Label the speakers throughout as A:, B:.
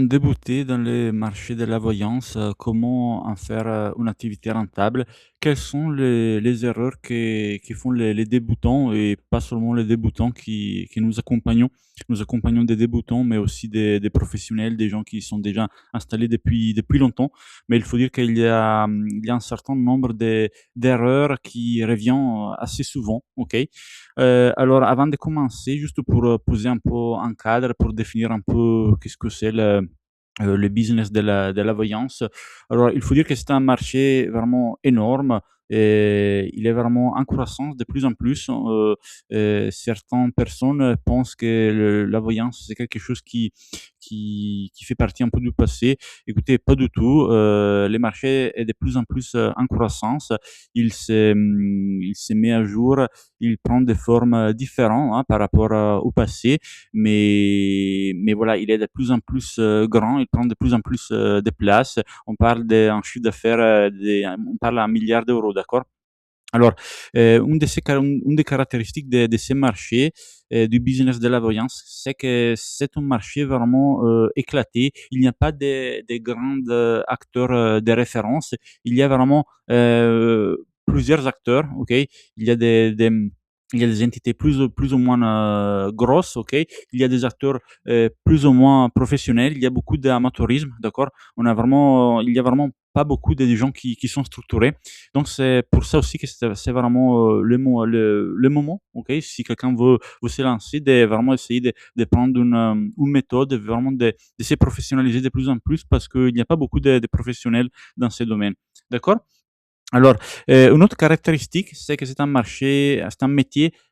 A: Comment débuter dans le marché de la voyance? Comment en faire, une activité rentable? Quelles sont les erreurs qui font les débutants et pas seulement les débutants qui nous accompagnons? Nous accompagnons des débutants, mais aussi des professionnels, des gens qui sont déjà installés depuis longtemps. Mais il faut dire il y a un certain nombre d'erreurs qui revient, assez souvent, OK? Alors avant de commencer, juste pour, poser un peu un cadre, pour définir un peu qu'est-ce que c'est le business de la voyance. Alors il faut dire que c'est un marché vraiment énorme et il est vraiment en croissance de plus en plus. Certaines personnes pensent que la voyance, c'est quelque chose qui fait partie un peu du passé. Écoutez, pas du tout. Le marché est de plus en plus, en croissance. Il se met à jour, il prend des formes différentes, hein, par rapport au passé, mais voilà, il est de plus en plus grand, il prend de plus en plus de place. On parle d'un chiffre d'affaires, on parle à 1 milliard d'euros, d'accord? Alors, une des caractéristiques de ces marchés, du business de la voyance, c'est que c'est un marché vraiment éclaté. Il n'y a pas de grands acteurs de référence. Il y a vraiment plusieurs acteurs, ok? Il y a il y a des entités plus ou moins grosses, ok? Il y a des acteurs plus ou moins professionnels. Il y a beaucoup d'amateurisme, d'accord? Il y a vraiment pas beaucoup de gens qui sont structurés. Donc c'est pour ça aussi que c'est vraiment le moment, ok? Si quelqu'un veut se lancer, de vraiment essayer de prendre une méthode, vraiment de se professionnaliser de plus en plus parce qu'il n'y a pas beaucoup de professionnels dans ce domaine. D'accord? Alors, une autre caractéristique, c'est que c'est un métier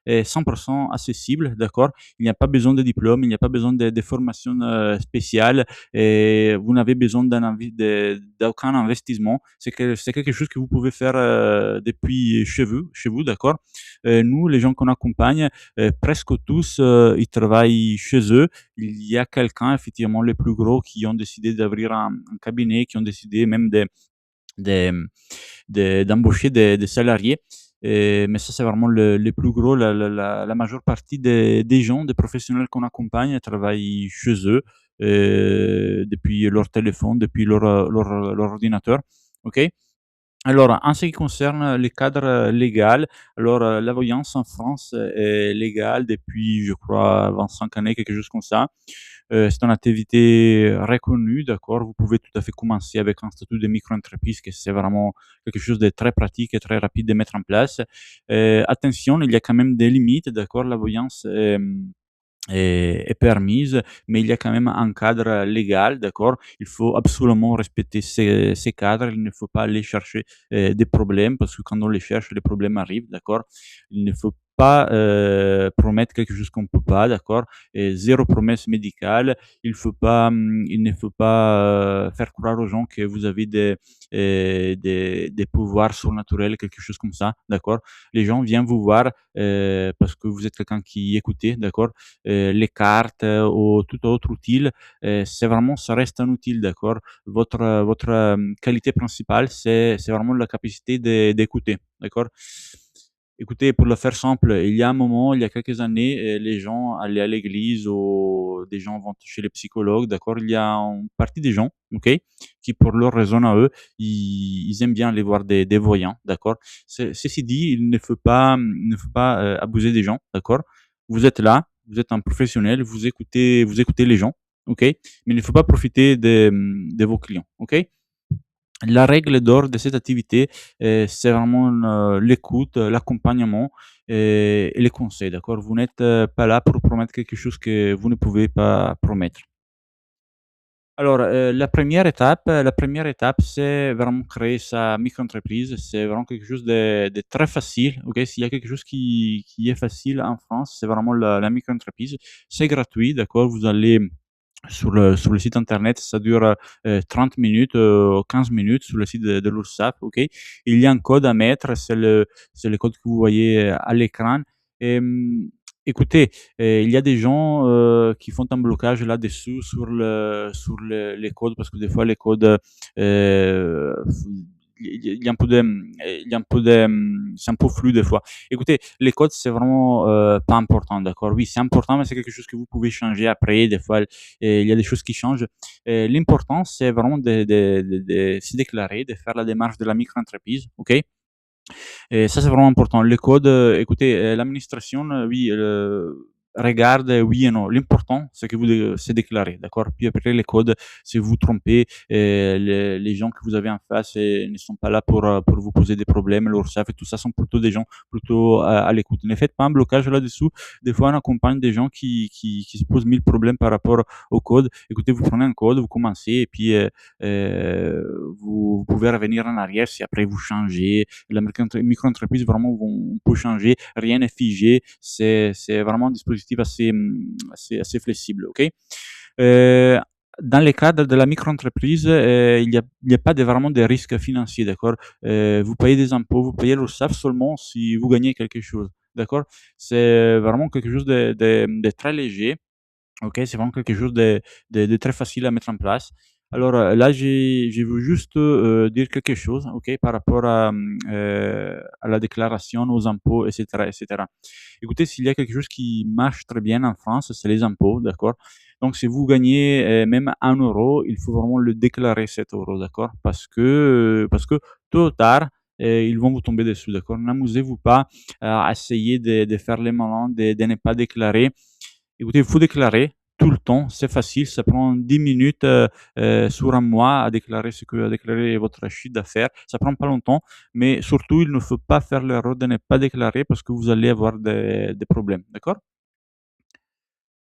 A: 100% accessible, d'accord? Il n'y a pas besoin de diplôme, il n'y a pas besoin de formation spéciale, et vous n'avez besoin d'aucun investissement. C'est quelque chose que vous pouvez faire depuis chez vous, d'accord? Nous, les gens qu'on accompagne, presque tous, ils travaillent chez eux. Il y a quelqu'un, effectivement, les plus gros, qui ont décidé d'ouvrir un cabinet, qui ont décidé même de d'embaucher des salariés. Mais ça, c'est vraiment le plus gros. La majeure partie des gens, des professionnels qu'on accompagne, travaillent chez eux, depuis leur téléphone, depuis leur ordinateur. OK? Alors, en ce qui concerne le cadre légal, alors, la voyance en France est légale depuis, je crois, 25 années, quelque chose comme ça. C'est une activité reconnue, d'accord? Vous pouvez tout à fait commencer avec un statut de micro-entreprise, que c'est vraiment quelque chose de très pratique et très rapide de mettre en place. Attention, il y a quand même des limites, d'accord? La voyance, est permise, mais il y a quand même un cadre légal, d'accord? Il faut absolument respecter ces cadres. Il ne faut pas aller chercher des problèmes parce que quand on les cherche, les problèmes arrivent, d'accord? Il ne faut pas promettre quelque chose qu'on ne peut pas, d'accord? Et zéro promesse médicale. Il ne faut pas faire croire aux gens que vous avez des pouvoirs surnaturels, quelque chose comme ça, d'accord? Les gens viennent vous voir parce que vous êtes quelqu'un qui écoute, d'accord? Les cartes ou tout autre outil, ça reste un outil, d'accord? Votre qualité principale, c'est vraiment la capacité d'écouter, d'accord? Écoutez, pour le faire simple, il y a un moment, il y a quelques années, les gens allaient à l'église ou des gens vont chez les psychologues, d'accord? Il y a une partie des gens, OK, qui pour leur raison à eux, ils aiment bien aller voir des voyants, d'accord? Ceci dit, il ne faut pas abuser des gens, d'accord? Vous êtes là, vous êtes un professionnel, vous écoutez les gens, OK? Mais il ne faut pas profiter de vos clients, OK? La règle d'or de cette activité, c'est vraiment l'écoute, l'accompagnement et les conseils, d'accord? Vous n'êtes pas là pour promettre quelque chose que vous ne pouvez pas promettre. Alors, la première étape, c'est vraiment créer sa micro-entreprise. C'est vraiment quelque chose de très facile, OK? S'il y a quelque chose qui est facile en France, c'est vraiment la micro-entreprise. C'est gratuit, d'accord? Vous allez sur le site internet, ça dure 30 minutes, 15 minutes sur le site de l'URSSAF, OK? Il y a un code à mettre, c'est le code que vous voyez à l'écran. Écoutez, il y a des gens qui font un blocage là-dessous sur les codes parce que des fois les codes, il y a un peu de, il y a un peu de, c'est un peu flou des fois. Écoutez, les codes, c'est vraiment pas important, d'accord? Oui, c'est important, mais c'est quelque chose que vous pouvez changer après. Des fois, il y a des choses qui changent. L'important, c'est vraiment de se déclarer, de faire la démarche de la micro-entreprise, ok? Et ça, c'est vraiment important. Les codes, écoutez, l'administration, oui, regarde oui et non. L'important, c'est que vous c'est déclaré, d'accord? Puis après, les codes, si vous vous trompez, les gens que vous avez en face ne sont pas là pour vous poser des problèmes. L'URSSAF et tout ça sont plutôt des gens plutôt à l'écoute. Ne faites pas un blocage là-dessous. Des fois, on accompagne des gens qui se posent mille problèmes par rapport au code. Écoutez, vous prenez un code, vous commencez et puis vous pouvez revenir en arrière si après vous changez. La micro-entreprise, vraiment, on peut changer, rien n'est figé, c'est vraiment un dispositif assez flexible, ok? Euh, dans le cadre de la micro-entreprise, il y a pas vraiment de risque financier, d'accord? Vous payez des impôts, vous payez l'URSSAF seulement si vous gagnez quelque chose, d'accord? C'est vraiment quelque chose de très léger. OK, c'est vraiment quelque chose de très facile à mettre en place. Alors, là, je veux juste, dire quelque chose, OK, par rapport à la déclaration, aux impôts et cetera et cetera. Écoutez, s'il y a quelque chose qui marche très bien en France, c'est les impôts, d'accord? Donc si vous gagnez, même 1 €, il faut vraiment le déclarer cet euro, d'accord? Parce que tôt ou tard, ils vont vous tomber dessus, d'accord? N'amusez-vous pas à essayer de faire les malins, de ne pas déclarer. Écoutez, il faut déclarer tout le temps, c'est facile, ça prend 10 minutes sur un mois à déclarer votre chiffre d'affaires. Ça prend pas longtemps, mais surtout, il ne faut pas faire l'erreur de ne pas déclarer parce que vous allez avoir des problèmes, d'accord?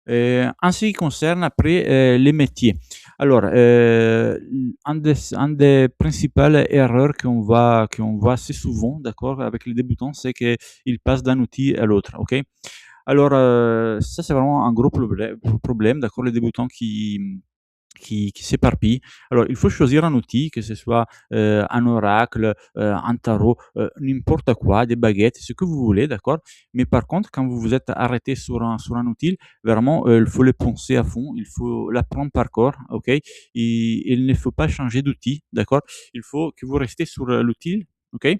A: En ce qui concerne après les métiers. Alors, un des principales erreurs qu'on voit assez souvent, d'accord, avec les débutants, c'est qu'ils passent d'un outil à l'autre, ok? Alors, ça, c'est vraiment un gros problème, d'accord, les débutants qui s'éparpillent. Alors, il faut choisir un outil, que ce soit un oracle, un tarot, n'importe quoi, des baguettes, ce que vous voulez, d'accord. Mais par contre, quand vous vous êtes arrêté sur un outil, vraiment, il faut le penser à fond, il faut l'apprendre par corps, ok. Il ne faut pas changer d'outil, d'accord. Il faut que vous restez sur l'outil, ok.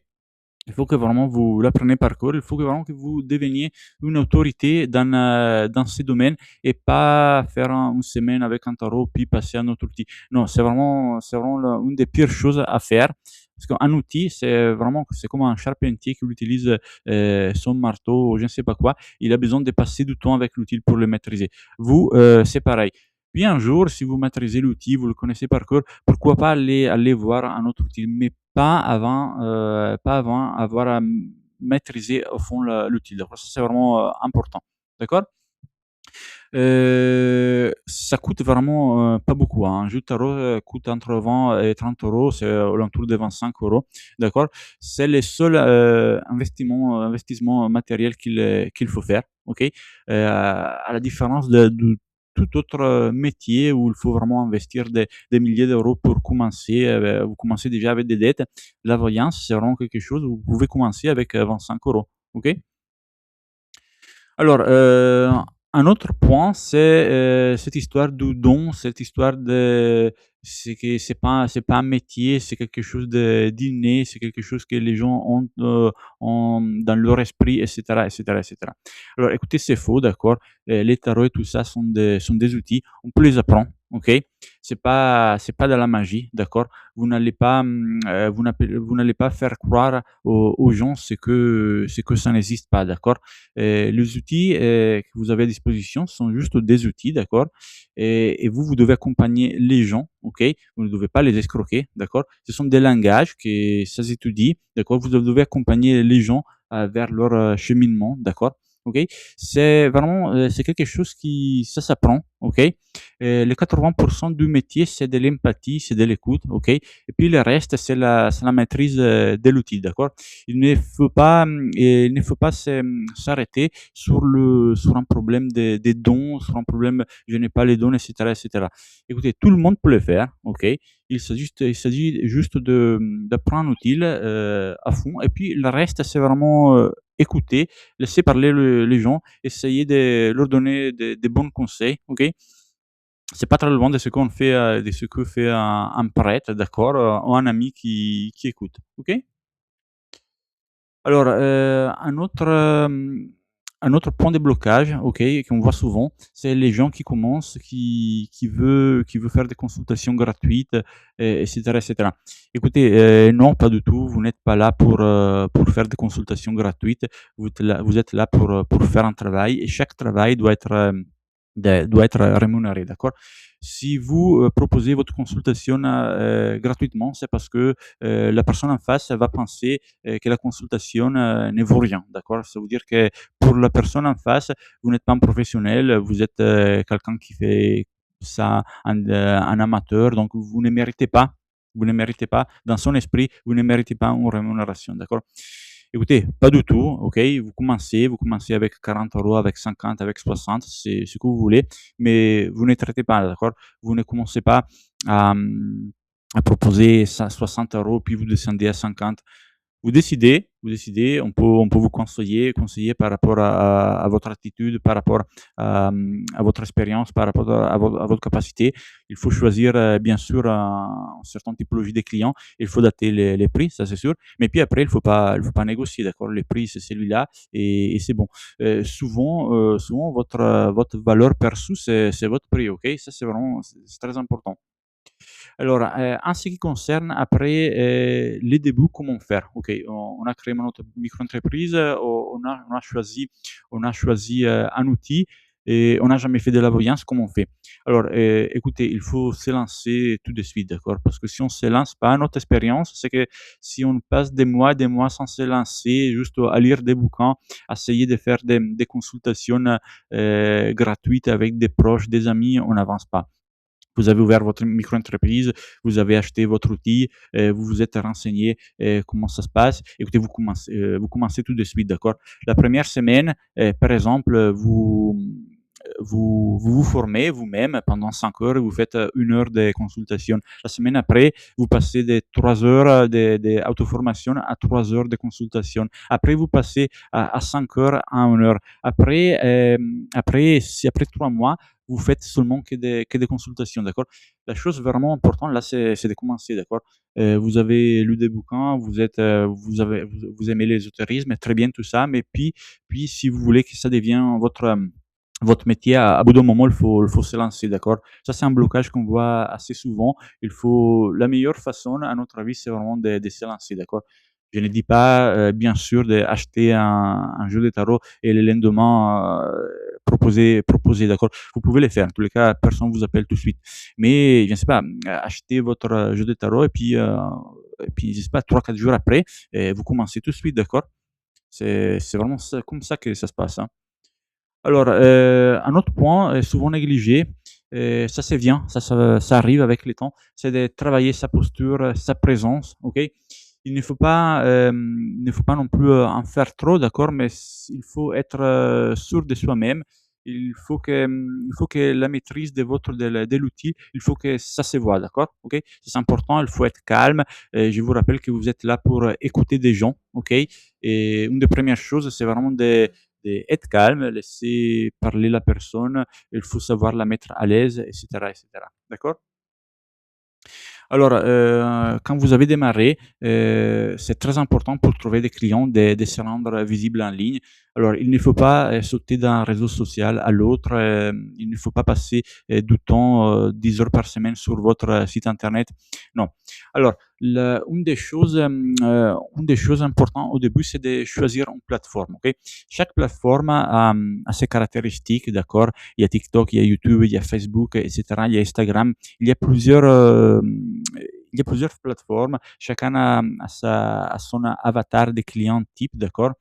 A: Il faut que vraiment vous l'apprenez par cœur, il faut que vraiment que vous deveniez une autorité dans ce domaine et pas faire une semaine avec un tarot puis passer à un autre outil. Non, c'est vraiment une des pires choses à faire parce qu'un outil, c'est comme un charpentier qui utilise son marteau ou je ne sais pas quoi. Il a besoin de passer du temps avec l'outil pour le maîtriser. Vous, c'est pareil. Puis un jour, si vous maîtrisez l'outil, vous le connaissez par cœur, pourquoi pas aller voir un autre outil, mais pas avant avoir maîtrisé au fond l'outil. Donc ça, c'est vraiment important. D'accord? Ça coûte vraiment pas beaucoup, hein. Un jeu de tarot coûte entre 20 et 30 €, c'est aux alentours de 25 €. D'accord? C'est le seul investissement matériel qu'il faut faire. OK? À la différence de tout autre métier où il faut vraiment investir des milliers d'euros pour commencer. Vous commencez déjà avec des dettes. La voyance, c'est vraiment quelque chose où vous pouvez commencer avec 25 €. OK? Alors, un autre point, c'est, cette histoire du don, cette histoire de c'est pas un métier, c'est quelque chose d'inné, c'est quelque chose que les gens ont dans leur esprit et cetera et cetera et cetera. Alors écoutez, c'est faux, d'accord? Les tarots et tout ça sont des outils, on peut les apprendre, OK? C'est pas de la magie, d'accord? Vous n'allez pas faire croire aux gens ce que ça n'existe pas, d'accord? Les outils que vous avez à disposition sont juste des outils, d'accord? Et vous, vous devez accompagner les gens, ok? Vous ne devez pas les escroquer, d'accord? Ce sont des langages que ça s'étudie, d'accord? Vous devez accompagner les gens vers leur cheminement, d'accord? Ok? C'est quelque chose qui, ça s'apprend, ok? Les 80% du métier, c'est de l'empathie, c'est de l'écoute, ok? Et puis le reste, c'est la maîtrise de l'outil, d'accord? Il ne faut pas s'arrêter sur un problème des dons, sur un problème je n'ai pas les dons, etc., etc. Écoutez, tout le monde peut le faire, ok? Il s'agit juste d'apprendre un outil à fond. Et puis le reste, c'est vraiment écouter, laisser parler les gens, essayer de leur donner des bons conseils, ok? C'est pas très loin de ce qu'on fait, de ce que fait un prêtre, d'accord, ou un ami qui écoute, OK? Alors, un autre point de blocage, OK, qu'on voit souvent, c'est les gens qui commencent, qui veut faire des consultations gratuites, et cetera, et cetera. Écoutez, non, pas du tout. Vous n'êtes pas là pour faire des consultations gratuites. Vous êtes là pour faire un travail et chaque travail doit être rémunéré, d'accord? Si vous, proposez votre consultation, gratuitement, c'est parce que, la personne en face, elle va penser que la consultation ne vaut rien, d'accord? Ça veut dire que pour la personne en face, vous n'êtes pas un professionnel, vous êtes quelqu'un qui fait ça, un amateur, donc vous ne méritez pas, dans son esprit, vous ne méritez pas une rémunération, d'accord? Écoutez, pas du tout, ok? Vous commencez avec 40 euros, avec 50, avec 60, c'est ce que vous voulez, mais vous ne traitez pas, d'accord? Vous ne commencez pas à, à proposer 60 euros, puis vous descendez à 50. On peut vous conseiller par rapport à votre attitude, par rapport à votre expérience, par rapport à votre capacité. Il faut choisir, bien sûr, un certain typologie de clients. Il faut dater les prix, ça c'est sûr. Mais puis après, il faut pas négocier, d'accord? Les prix, c'est celui-là et c'est bon. Souvent, votre valeur perçue, c'est votre prix, ok? Ça, c'est vraiment, c'est très important. Alors, en ce qui concerne après les débuts, comment faire? Ok, on a créé notre micro-entreprise, on a choisi un outil et on n'a jamais fait de la voyance, comment on fait? Alors, écoutez, il faut se lancer tout de suite, d'accord? Parce que si on se lance pas, notre expérience, c'est que si on passe des mois sans se lancer, juste à lire des bouquins, à essayer de faire des consultations gratuites avec des proches, des amis, on n'avance pas. Vous avez ouvert votre micro-entreprise, vous avez acheté votre outil, vous vous êtes renseigné comment ça se passe. Écoutez, vous commencez tout de suite, d'accord? La première semaine, par exemple, vous formez vous-même pendant 5 heures, vous faites 1 heure de consultation. La semaine après, vous passez de 3 heures d'auto-formation à 3 heures de consultation. Après, vous passez à 5 heures à 1 heure. Après, si après 3 mois, vous faites seulement que des consultations, d'accord? La chose vraiment importante là, c'est de commencer, d'accord? Vous avez lu des bouquins, vous aimez l'ésotérisme, très bien tout ça, mais puis si vous voulez que ça devienne votre métier, à bout d'un moment, il faut se lancer, d'accord? Ça, c'est un blocage qu'on voit assez souvent. La meilleure façon, à notre avis, c'est vraiment de se lancer, d'accord? Je ne dis pas, bien sûr, d'acheter un jeu de tarot et le lendemain, proposer, d'accord? Vous pouvez le faire. En tous les cas, personne vous appelle tout de suite. Mais, je ne sais pas, achetez votre jeu de tarot et puis, je ne sais pas, 3, 4 jours après, vous commencez tout de suite, d'accord? C'est vraiment comme ça que ça se passe, hein. Alors, un autre point, souvent négligé, ça c'est bien, ça arrive avec le temps, c'est de travailler sa posture, sa présence, OK? Il ne faut pas non plus, en faire trop, d'accord? Mais il faut être, sûr de soi-même. Il faut que la maîtrise de l'outil, il faut que ça se voit, d'accord? OK? C'est important, il faut être calme. Je vous rappelle que vous êtes là pour, écouter des gens, OK? Et une des premières choses, c'est vraiment d'être calme, laisser parler la personne, il faut savoir la mettre à l'aise, et cetera. D'accord? Alors, quand vous avez démarré, c'est très important pour trouver des clients de se rendre visible en ligne. Alors, il ne faut pas sauter d'un réseau social à l'autre. Il ne faut pas passer du temps, 10 heures par semaine sur votre site internet. Non. Alors, une des choses importantes au début, c'est de choisir une plateforme. Ok? Chaque plateforme a ses caractéristiques, d'accord? Il y a TikTok, il y a YouTube, il y a Facebook, etc. Il y a Instagram. Il y a plusieurs, euh, il y a plusieurs plateformes, chacun a son avatar de client type, d'accord?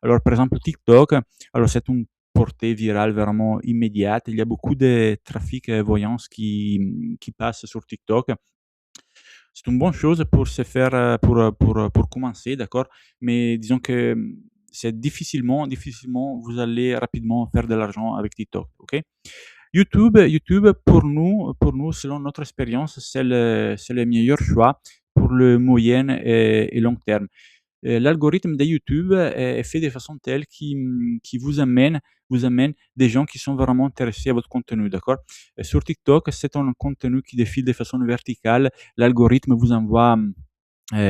A: Alors, par exemple, TikTok, alors c'est une portée virale vraiment immédiate. Il y a beaucoup de trafic voyance qui passe sur TikTok. C'est une bonne chose pour se faire, pour commencer, d'accord? Mais disons que c'est difficilement, vous allez rapidement faire de l'argent avec TikTok, ok? YouTube, pour nous, selon notre expérience, c'est le meilleur choix pour le moyen et long terme. L'algorithme de YouTube est fait de façon telle qui vous amène vous amène des gens qui sont vraiment intéressés à votre contenu, d'accord? Sur TikTok, c'est un contenu qui défile de façon verticale. L'algorithme vous envoie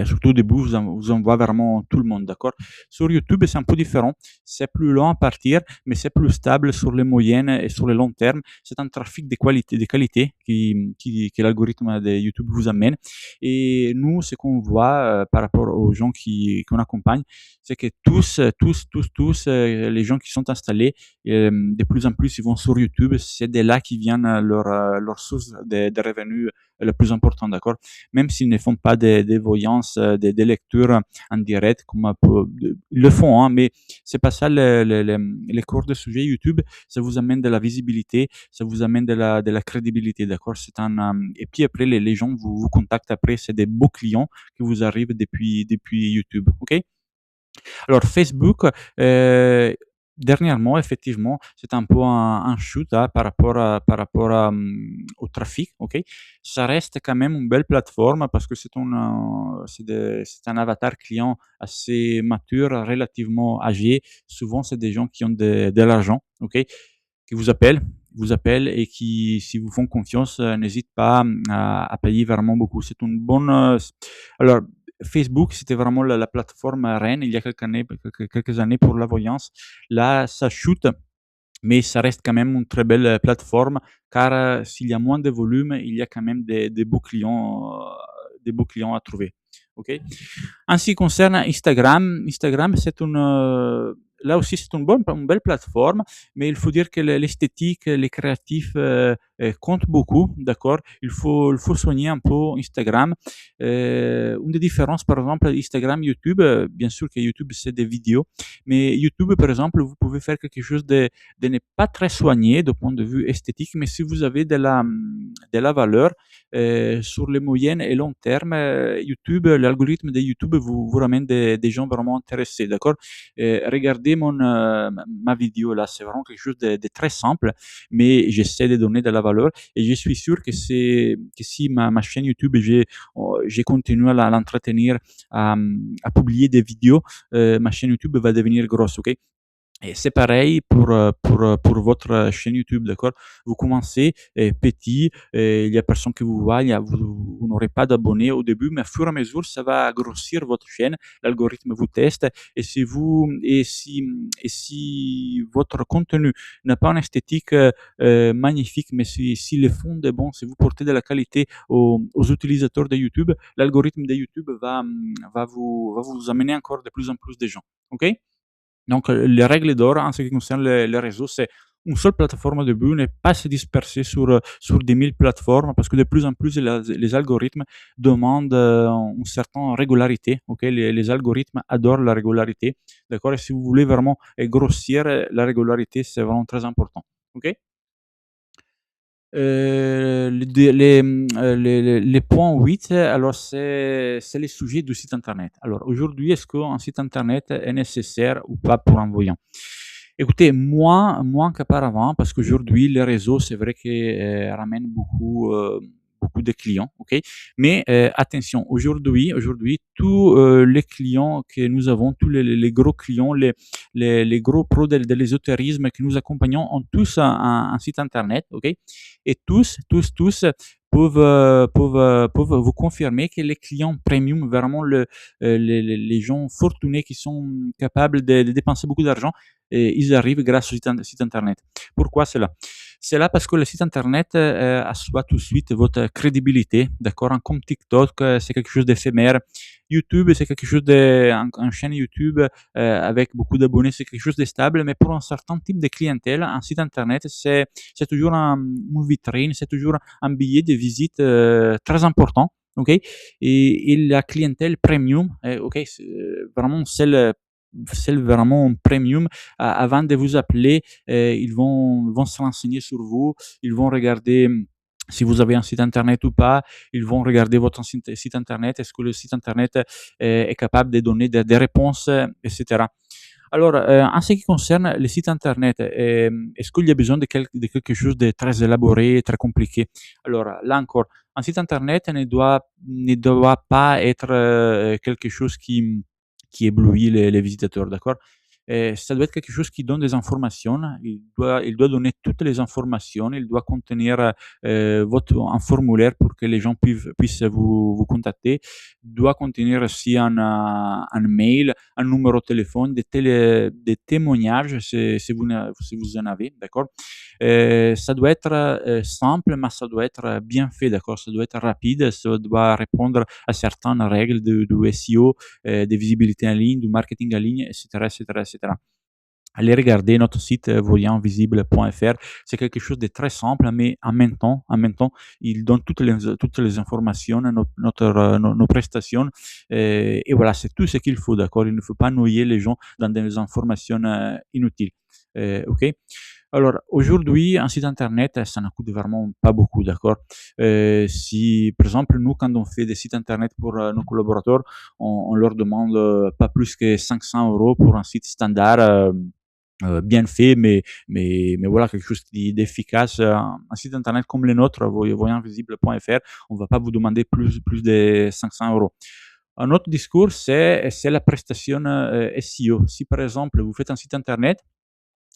A: surtout au début, vous envoie vraiment tout le monde, d'accord? Sur YouTube, c'est un peu différent. C'est plus lent à partir, mais c'est plus stable sur les moyennes et sur le long terme. C'est un trafic de qualité que l'algorithme de YouTube vous amène. Et nous, ce qu'on voit par rapport aux gens qu'on accompagne, c'est que tous, les gens qui sont installés, de plus en plus, ils vont sur YouTube. C'est de là qui viennent leur source de revenus le plus important, d'accord? Même s'ils ne font pas des voyances, des lectures en direct, comme ils le font, hein, mais c'est pas ça les cours de sujet YouTube. Ça vous amène de la visibilité, ça vous amène de la crédibilité, d'accord? Et puis après, les gens vous contactent après, c'est des beaux clients qui vous arrivent depuis YouTube, ok? Alors Facebook, dernièrement, effectivement, c'est un peu un chute hein, au trafic, ok? Ça reste quand même une belle plateforme parce que c'est un avatar client assez mature, relativement âgé. Souvent, c'est des gens qui ont de l'argent, ok? Qui vous appellent et qui, si vous font confiance, n'hésitent pas à payer vraiment beaucoup. C'est une bonne. Alors, Facebook, c'était vraiment la plateforme reine il y a quelques années pour la voyance. Là, ça chute, mais ça reste quand même une très belle plateforme car s'il y a moins de volume, il y a quand même des beaux clients à trouver. Ok. En ce qui concerne Instagram, là aussi c'est une belle plateforme, mais il faut dire que l'esthétique, les créatifs comptent beaucoup, d'accord? Il faut soigner un peu Instagram. Une des différences, par exemple, Instagram, YouTube, bien sûr que YouTube c'est des vidéos, mais YouTube, par exemple, vous pouvez faire quelque chose de ne pas très soigné du point de vue esthétique, mais si vous avez de la valeur, sur le moyen et long terme, YouTube, l'algorithme de YouTube vous ramène des gens vraiment intéressés, d'accord? Regardez ma vidéo là, c'est vraiment quelque chose de très simple, mais j'essaie de donner de la valeur et je suis sûr que si ma chaîne YouTube, j'ai continué à l'entretenir, à publier des vidéos, ma chaîne YouTube va devenir grosse, ok? Et c'est pareil pour votre chaîne YouTube, d'accord? Vous commencez petit, il y a personne qui vous voit, vous n'aurez pas d'abonnés au début, mais au fur et à mesure, ça va grossir votre chaîne. L'algorithme vous teste et si votre contenu n'a pas une esthétique magnifique, mais si le fond est bon, si vous portez de la qualité aux utilisateurs de YouTube, l'algorithme de YouTube va vous amener encore de plus en plus de gens. OK? Donc, les règles d'or en ce qui concerne les réseaux, c'est une seule plateforme de but, ne pas se disperser sur des mille plateformes parce que de plus en plus, les algorithmes demandent une certaine régularité. Ok, les algorithmes adorent la régularité. D'accord. Et si vous voulez vraiment grossir, la régularité, c'est vraiment très important. Ok. Les points 8, alors c'est les sujets du site internet. Alors aujourd'hui, est-ce qu'un site internet est nécessaire ou pas pour un voyant? Écoutez, moins qu'auparavant, parce qu'aujourd'hui, les réseaux, c'est vrai qu'ils ramènent beaucoup de clients, ok? Mais attention, aujourd'hui, tous les clients que nous avons, tous les gros clients, les gros pros de l'ésotérisme que nous accompagnons ont tous un site internet, ok? Et tous peuvent vous confirmer que les clients premium, vraiment les gens fortunés qui sont capables de dépenser beaucoup d'argent, et ils arrivent grâce au site internet. Pourquoi cela? C'est là parce que le site internet assoit tout de suite votre crédibilité, d'accord? Comme TikTok, c'est quelque chose d'éphémère. YouTube, c'est quelque chose un chaîne YouTube avec beaucoup d'abonnés, c'est quelque chose de stable, mais pour un certain type de clientèle, un site internet, c'est toujours une vitrine, c'est toujours un billet de visite très important. Ok, et la clientèle premium, ok, vraiment celle vraiment premium, avant de vous appeler, vont se renseigner sur vous, ils vont regarder si vous avez un site internet ou pas, ils vont regarder votre site internet, est-ce que le site internet est capable de donner des réponses, etc. Alors, en ce qui concerne les sites internet, est-ce qu'il y a besoin de quelque chose de très élaboré, très compliqué? Alors là encore, un site internet ne doit pas être quelque chose qui éblouit les visitateurs, d'accord? Ça doit être quelque chose qui donne des informations. Il doit donner toutes les informations. Il doit contenir un formulaire pour que les gens puissent vous contacter. Il doit contenir aussi un mail, un numéro de téléphone, des témoignages si vous en avez, d'accord. Ça doit être simple, mais ça doit être bien fait, d'accord. Ça doit être rapide, ça doit répondre à certaines règles du SEO, de visibilité en ligne, du marketing en ligne, etc., etc., etc. Allez regarder notre site voyantvisible.fr. C'est quelque chose de très simple, mais en même temps, il donne toutes les informations, nos prestations. Et voilà, c'est tout ce qu'il faut, d'accord. Il ne faut pas noyer les gens dans des informations inutiles. OK. Alors, aujourd'hui, un site internet, ça ne coûte vraiment pas beaucoup, d'accord. Si, par exemple, nous, quand on fait des sites internet pour nos collaborateurs, on leur demande pas plus que 500 euros pour un site standard. Bien fait, mais voilà, quelque chose d'efficace. Un site internet comme le nôtre, voyantvisible.fr, on ne va pas vous demander plus de 500 euros. Un autre discours, c'est la prestation SEO. Si par exemple, vous faites un site internet,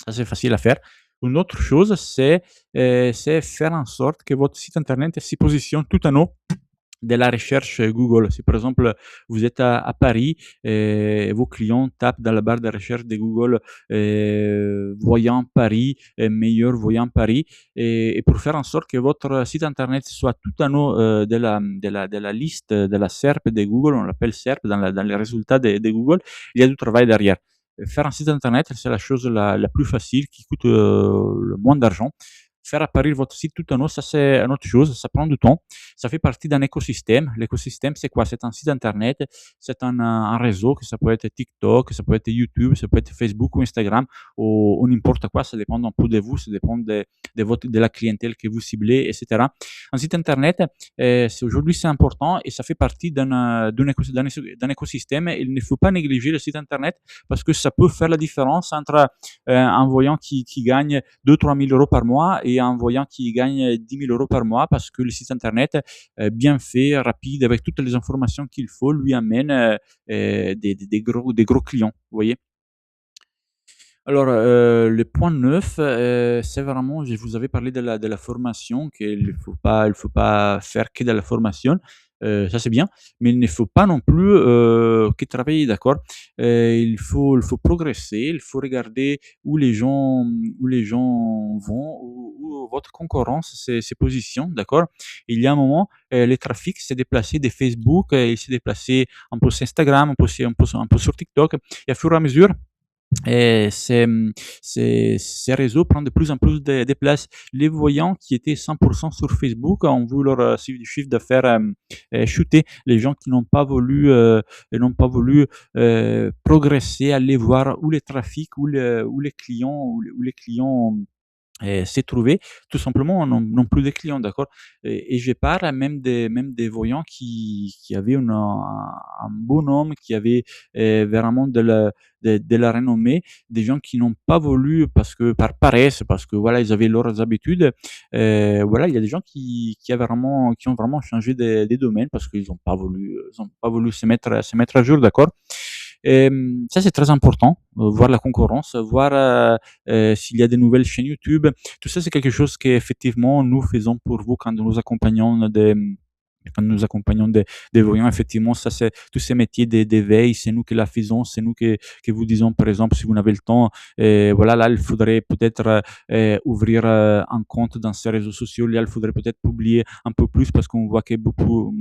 A: ça c'est facile à faire. Une autre chose, c'est faire en sorte que votre site internet se positionne tout en haut de la recherche Google. Si par exemple vous êtes à Paris et vos clients tapent dans la barre de recherche de Google voyant Paris, meilleur voyant Paris, et pour faire en sorte que votre site internet soit tout en haut de la liste de la SERP de Google, on l'appelle SERP dans les résultats de Google, il y a du travail derrière. Faire un site internet, c'est la chose la plus facile qui coûte le moins d'argent. Faire apparaître votre site tout en haut, ça c'est une autre chose, ça prend du temps. Ça fait partie d'un écosystème. L'écosystème, c'est quoi? C'est un site internet, c'est un réseau, que ça peut être TikTok, ça peut être YouTube, ça peut être Facebook ou Instagram, ou n'importe quoi. Ça dépend un peu de vous, ça dépend de la clientèle que vous ciblez, etc. Un site internet, aujourd'hui, c'est important et ça fait partie d'un écosystème. Il ne faut pas négliger le site internet parce que ça peut faire la différence entre un voyant qui gagne 2-3 000 euros par mois et un voyant qui gagne 10 000 euros par mois, parce que le site internet bien fait, rapide, avec toutes les informations qu'il faut, lui amène des gros clients, vous voyez. Alors, le point 9, c'est vraiment, je vous avais parlé de la formation, qu'il faut pas faire que de la formation, ça c'est bien, mais il ne faut pas non plus que travailler, d'accord? Il faut progresser, il faut regarder où les gens vont, où votre concurrence se positionne, d'accord? Il y a un moment, le trafic s'est déplacé de Facebook, il s'est déplacé un peu sur Instagram, un peu sur TikTok, et à fur et à mesure, et ces réseaux prennent de plus en plus de place. Les voyants qui étaient 100% sur Facebook ont vu leur chiffre d'affaires chuter. Les gens qui n'ont pas voulu progresser, aller voir où les trafics, où les clients s'est trouvé, tout simplement, n'ont plus de clients, d'accord. Et je parle même des voyants qui avaient un bon nom, qui avaient vraiment de la renommée, des gens qui n'ont pas voulu, parce que par paresse, parce que voilà, ils avaient leurs habitudes. Voilà, il y a des gens qui ont vraiment changé des domaines parce qu'ils n'ont pas voulu se mettre à jour, d'accord. Ça, c'est très important, voir la concurrence, voir s'il y a des nouvelles chaînes YouTube. Tout ça, c'est quelque chose qu'effectivement nous faisons pour vous quand nous accompagnons des voyants. Effectivement, ça, c'est tous ces métiers d'éveil, c'est nous qui la faisons, c'est nous qui vous disons, par exemple, si vous n'avez le temps, voilà, là, il faudrait peut-être ouvrir un compte dans ces réseaux sociaux. Là, il faudrait peut-être publier un peu plus parce qu'on voit que beaucoup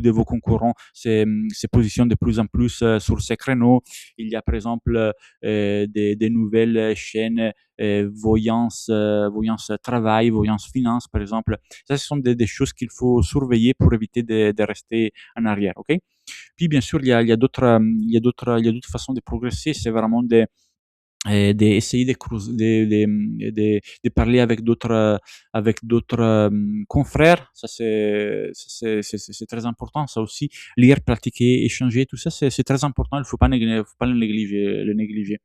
A: de vos concurrents se positionnent de plus en plus sur ces créneaux. Il y a, par exemple, des nouvelles chaînes, voyance travail, voyance finance, par exemple. Ça, ce sont des choses qu'il faut surveiller pour éviter de rester en arrière, OK? Puis bien sûr, il y a d'autres façons de progresser. C'est vraiment d'essayer de parler avec d'autres confrères. Ça, c'est très important, ça aussi. Lire, pratiquer, échanger, tout ça, c'est très important. Il ne faut pas le négliger.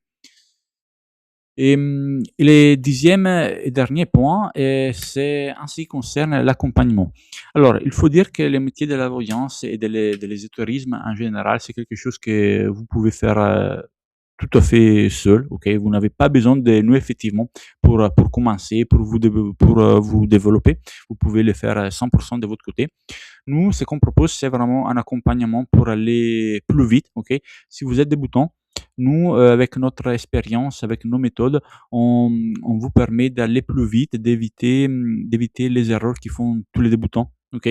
A: Et le 10e et dernier point, c'est en ce qui concerne l'accompagnement. Alors, il faut dire que le métier de la voyance et de l'ésotérisme en général, c'est quelque chose que vous pouvez faire tout à fait seul, OK? Vous n'avez pas besoin de nous effectivement pour commencer, pour, vous développer. Vous pouvez le faire à 100 de votre côté. Nous, ce qu'on propose, c'est vraiment un accompagnement pour aller plus vite, OK? Si vous êtes débutant, nous, avec notre expérience, avec nos méthodes, on vous permet d'aller plus vite, d'éviter les erreurs qui font tous les débutants, OK?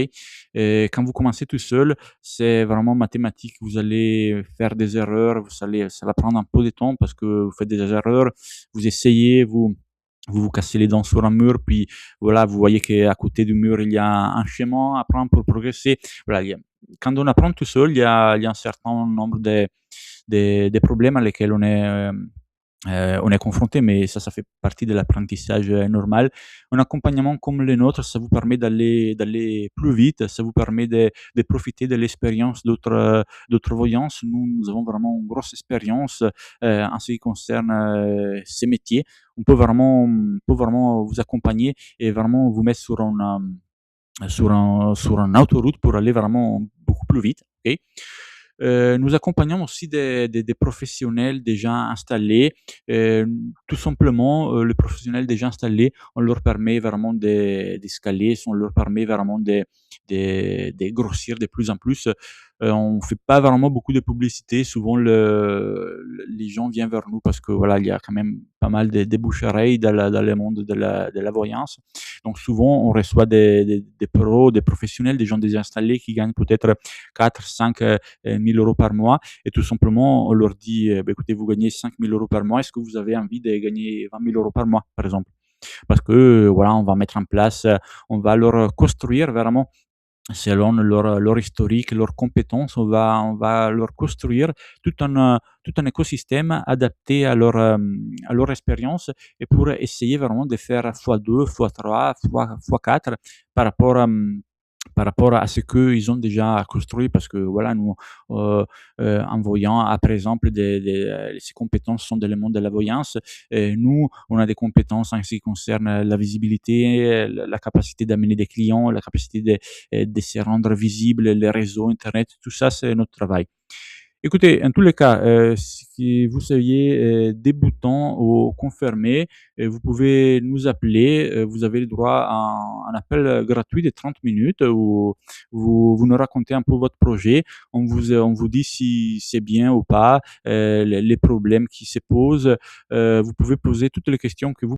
A: Quand vous commencez tout seul, c'est vraiment mathématique. Vous allez faire des erreurs, ça va prendre un peu de temps parce que vous faites des erreurs, vous essayez, vous cassez les dents sur un mur, puis voilà, vous voyez qu'à côté du mur, il y a un chemin à prendre pour progresser. Voilà, quand on apprend tout seul, il y a un certain nombre de problèmes à lesquels on est confronté, mais ça fait partie de l'apprentissage normal. Un accompagnement comme le nôtre, ça vous permet d'aller plus vite, ça vous permet de profiter de l'expérience d'autres voyances. Nous avons vraiment une grosse expérience en ce qui concerne ces métiers. On peut vraiment vous accompagner et vraiment vous mettre sur un autoroute pour aller vraiment beaucoup plus vite. Ok. Nous accompagnons aussi des professionnels déjà installés. Tout simplement, les professionnels déjà installés, on leur permet vraiment d'escaler, on leur permet vraiment de grossir de plus en plus. On fait pas vraiment beaucoup de publicité. Souvent, les gens viennent vers nous parce que voilà, il y a quand même pas mal de bouche-oreille dans le monde de la voyance. Donc souvent, on reçoit des pros, des professionnels, des gens déjà installés qui gagnent peut-être 4, 5 000 euros par mois. Et tout simplement, on leur dit, bah, écoutez, vous gagnez 5 000 euros par mois, est-ce que vous avez envie de gagner 20 000 euros par mois, par exemple? Parce que, voilà, on va mettre en place, on va leur construire vraiment selon leur historique, leurs compétences, on va leur construire tout un écosystème adapté à leur expérience et pour essayer vraiment de faire fois 2 fois 3 fois 4 par rapport, par rapport à ce qu'ils ont déjà construit. Parce que voilà, nous, heu en voyant, par exemple, ces compétences sont dans le monde de la voyance. Nous, on a des compétences en ce qui concerne la visibilité, la capacité d'amener des clients, la capacité de se rendre visible, les réseaux internet, tout ça, c'est notre travail. Écoutez, en tous les cas, si vous soyez, débutant ou confirmé, vous pouvez nous appeler, vous avez le droit à un appel, gratuit de 30 minutes où vous nous racontez un peu votre projet. On vous dit si c'est bien ou pas, les problèmes qui se posent. Vous pouvez poser toutes les questions que vous